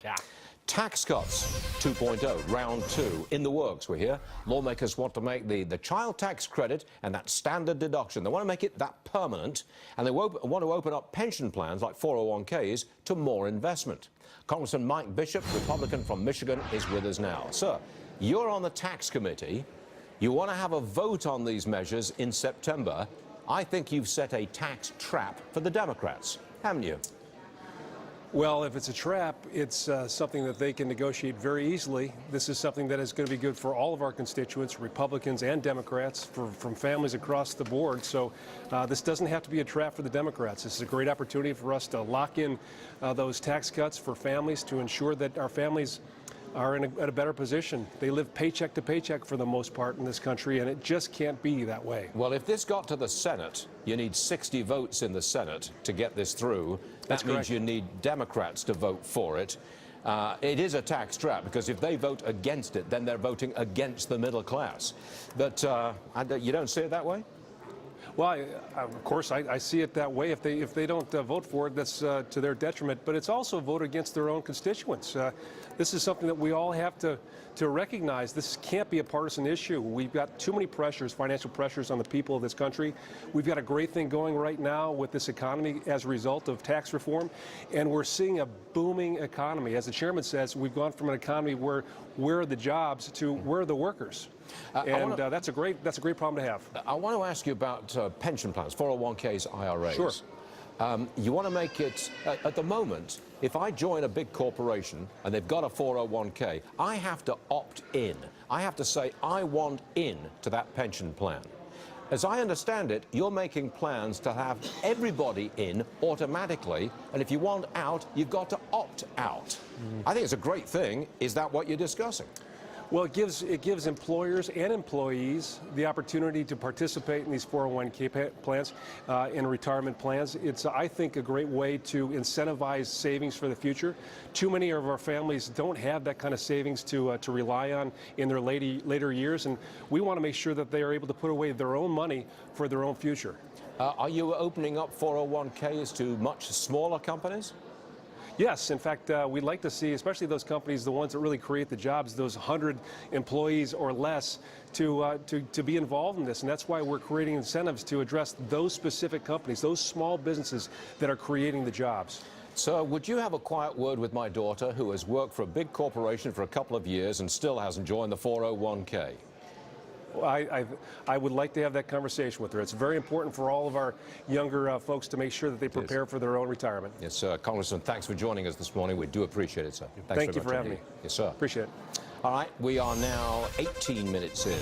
Yeah. Tax cuts 2.0, round two, in the works, we hear. Lawmakers want to make the child tax credit and that standard deduction. They want to make it that permanent, and they want to open up pension plans like 401ks to more investment. Congressman Mike Bishop, Republican from Michigan, is with us now. Sir, you're on the tax committee. You want to have a vote on these measures in September. I think you've set a tax trap for the Democrats, haven't you? Well, if it's a trap, it's something that they can negotiate very easily. This is something that is going to be good for all of our constituents, Republicans and Democrats, from families across the board. So this doesn't have to be a trap for the Democrats. This is a great opportunity for us to lock in those tax cuts for families to ensure that our families are at a better position. They live paycheck to paycheck for the most part in this country, and it just can't be that way. Well, if this got to the Senate, you need 60 votes in the Senate to get this through. That's means correct. You need Democrats to vote for it. It is a tax trap, because if they vote against it, then they're voting against the middle class. But you don't see it that way? Well, of course, I see it that way. If they don't vote for it, that's to their detriment. But it's also a vote against their own constituents. This is something that we all have to recognize. This can't be a partisan issue. We've got too many pressures, financial pressures on the people of this country. We've got a great thing going right now with this economy as a result of tax reform, and we're seeing a booming economy. As the chairman says, we've gone from an economy where are the jobs to where are the workers. That's a great problem to have. I want to ask you about pension plans, 401ks, IRAs. Sure. You want to make it, at the moment, if I join a big corporation and they've got a 401k, I have to opt in. I have to say I want in to that pension plan. As I understand it, you're making plans to have everybody in automatically, and if you want out, you've got to opt out. I think it's a great thing. Is that what you're discussing? Well, it gives employers and employees the opportunity to participate in these 401k plans, in retirement plans. It's, I think, a great way to incentivize savings for the future. Too many of our families don't have that kind of savings to rely on in their later years, and we want to make sure that they are able to put away their own money for their own future. Are you opening up 401ks to much smaller companies? Yes, in fact, we'd like to see, especially those companies, the ones that really create the jobs, those 100 employees or less, to be involved in this. And that's why we're creating incentives to address those specific companies, those small businesses that are creating the jobs. So would you have a quiet word with my daughter, who has worked for a big corporation for a couple of years and still hasn't joined the 401k? I would like to have that conversation with her. It's very important for all of our younger folks to make sure that they prepare for their own retirement. Yes, sir. Congressman, thanks for joining us this morning. We do appreciate it, sir. Thank you for having me. Yes, sir. Appreciate it. All right, we are now 18 minutes in.